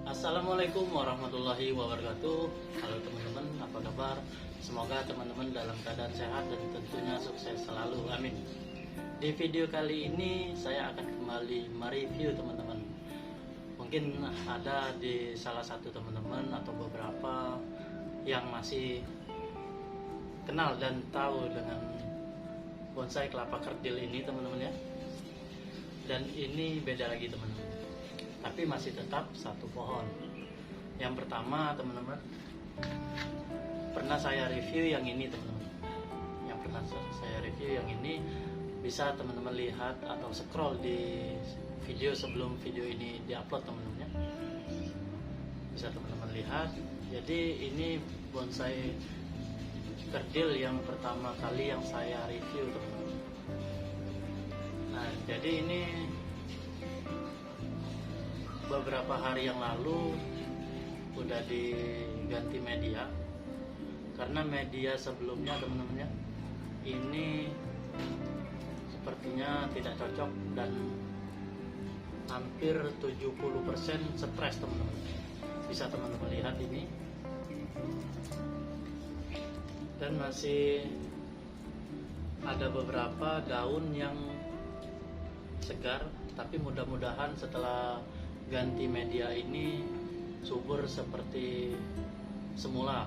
Assalamualaikum warahmatullahi wabarakatuh. Halo teman-teman, apa kabar? Semoga teman-teman dalam keadaan sehat dan tentunya sukses selalu, amin. Di video kali ini saya akan kembali mereview teman-teman. Mungkin ada di salah satu teman-teman atau beberapa yang masih kenal dan tahu dengan bonsai kelapa kerdil ini teman-teman ya. Dan ini beda lagi teman-teman, tapi masih tetap satu pohon. Yang pertama teman-teman, pernah saya review yang ini teman-teman. Yang pernah saya review yang ini bisa teman-teman lihat atau scroll di video sebelum video ini diupload teman-teman ya. Bisa teman-teman lihat. Jadi ini bonsai kerdil yang pertama kali yang saya review teman-teman. Nah, jadi ini beberapa hari yang lalu udah diganti media, karena media sebelumnya teman-teman ya ini sepertinya tidak cocok dan hampir 70% stres teman-teman. Bisa teman-teman lihat ini, dan masih ada beberapa daun yang segar, tapi mudah-mudahan setelah ganti media ini subur seperti semula.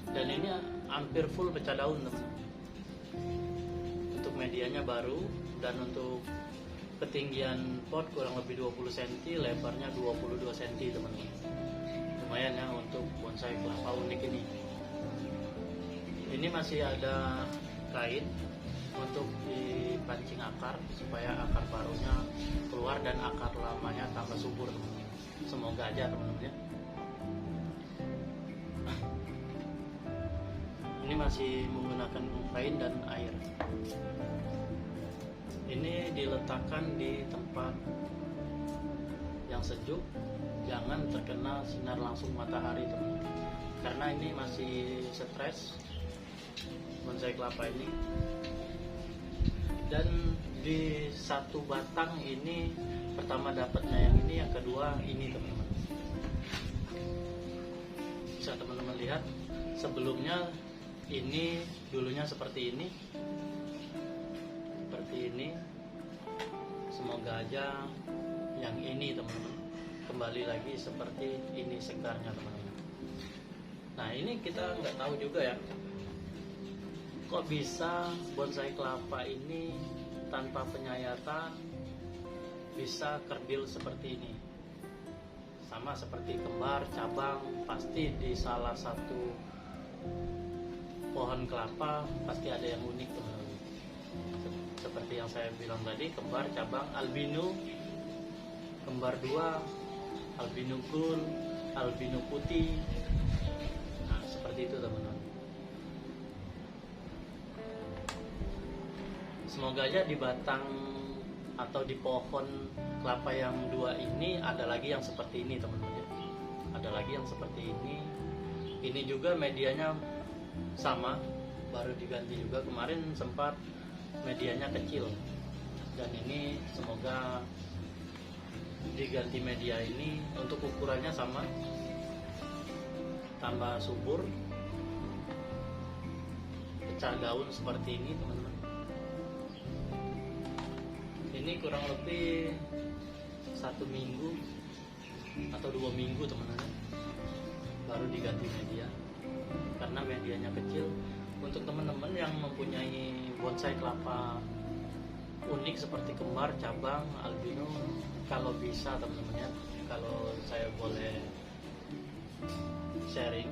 Dan ini hampir full pecah daun teman. Untuk medianya baru, dan untuk ketinggian pot kurang lebih 20 cm, lebarnya 22 cm teman-teman. Lumayan ya untuk bonsai kelapa unik ini. Ini masih ada kain untuk dipancing akar supaya akar barunya keluar dan akar lamanya tambah subur teman-teman. Semoga aja teman-teman ya. Ini masih menggunakan kain dan air. Ini diletakkan di tempat yang sejuk, jangan terkena sinar langsung matahari teman-teman, karena ini masih stres bonsai kelapa ini. Dan di satu batang ini pertama dapatnya yang ini, yang kedua ini teman-teman. Bisa teman-teman lihat, sebelumnya ini dulunya seperti ini. Semoga aja yang ini teman-teman kembali lagi seperti ini segarnya teman-teman. Nah, ini kita nggak tahu juga ya, kok bisa bonsai kelapa ini tanpa penyayatan bisa kerdil seperti ini. Sama seperti kembar, cabang, pasti di salah satu pohon kelapa pasti ada yang unik teman-teman. Seperti yang saya bilang tadi, kembar, cabang, albino, kembar dua, albino gold, albino putih. Nah, seperti itu teman-teman. Semoga aja di batang atau di pohon kelapa yang dua ini ada lagi yang seperti ini teman-teman ya. Ada lagi yang seperti ini. Ini juga medianya sama, baru diganti juga. Kemarin sempat medianya kecil, dan ini semoga diganti media ini untuk ukurannya sama, tambah subur, pecah daun seperti ini teman-teman. Ini kurang lebih 1 minggu atau 2 minggu teman-teman baru diganti media, karena medianya kecil. Untuk teman-teman yang mempunyai bonsai kelapa unik seperti kembar, cabang, albino, kalau bisa teman-teman ya, kalau saya boleh sharing,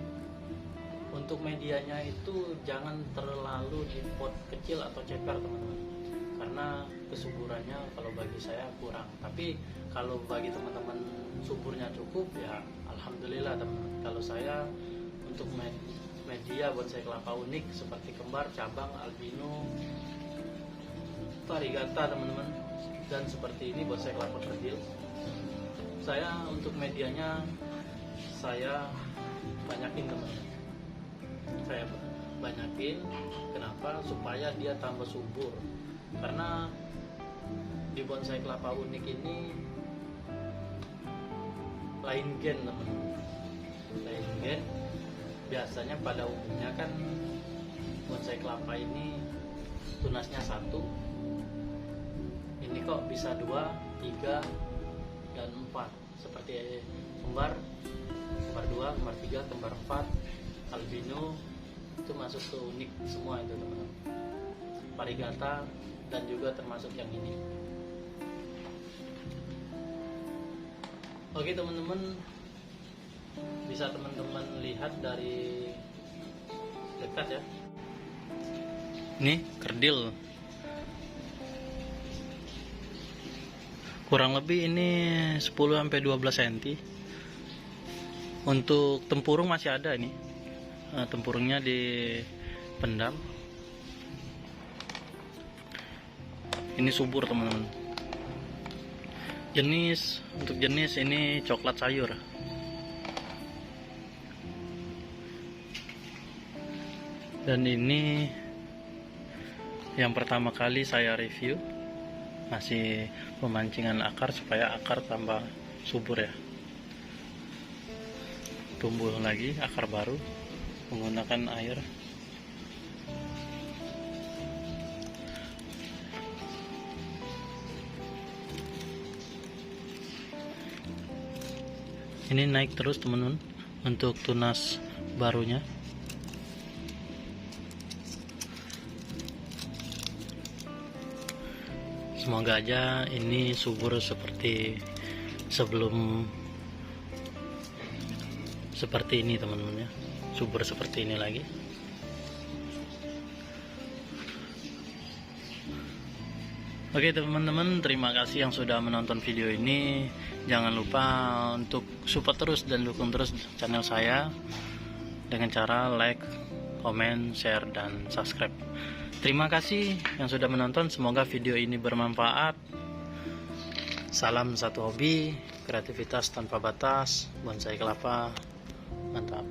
untuk medianya itu jangan terlalu di pot kecil atau ceper teman-teman, karena kesuburannya kalau bagi saya kurang. Tapi kalau bagi teman-teman suburnya cukup ya alhamdulillah teman-teman. Kalau saya untuk media bonsai kelapa unik seperti kembar, cabang, albino, variegata teman-teman, dan seperti ini bonsai kelapa kerdil, saya untuk medianya saya banyakin teman-teman. Saya banyakin, kenapa? Supaya dia tambah subur. Karena di bonsai kelapa unik ini lain gen teman-teman. Lain gen. Biasanya pada umumnya kan bonsai kelapa ini tunasnya 1. Ini kok bisa 2, 3, dan 4. Seperti kembar 2, kembar 3, kembar 4, albino itu masuk ke unik semua itu teman-teman. Variegata dan juga termasuk yang ini. Oke teman-teman, bisa teman-teman lihat dari dekat ya. Ini kerdil. Kurang lebih ini 10-12 cm. Untuk tempurung masih ada ini. Tempurungnya dipendam. Ini subur teman-teman. Untuk jenis ini coklat sayur. Dan ini yang pertama kali saya review, masih pemancingan akar supaya akar tambah subur ya. Tumbuh lagi akar baru menggunakan air. Ini naik terus teman-teman untuk tunas barunya. Semoga aja ini subur seperti sebelum, seperti ini teman-teman ya, subur seperti ini lagi. Oke teman-teman, terima kasih yang sudah menonton video ini. Jangan lupa untuk support terus dan dukung terus channel saya dengan cara like, komen, share, dan subscribe. Terima kasih yang sudah menonton. Semoga video ini bermanfaat. Salam satu hobi, kreativitas tanpa batas, bonsai kelapa. Mantap.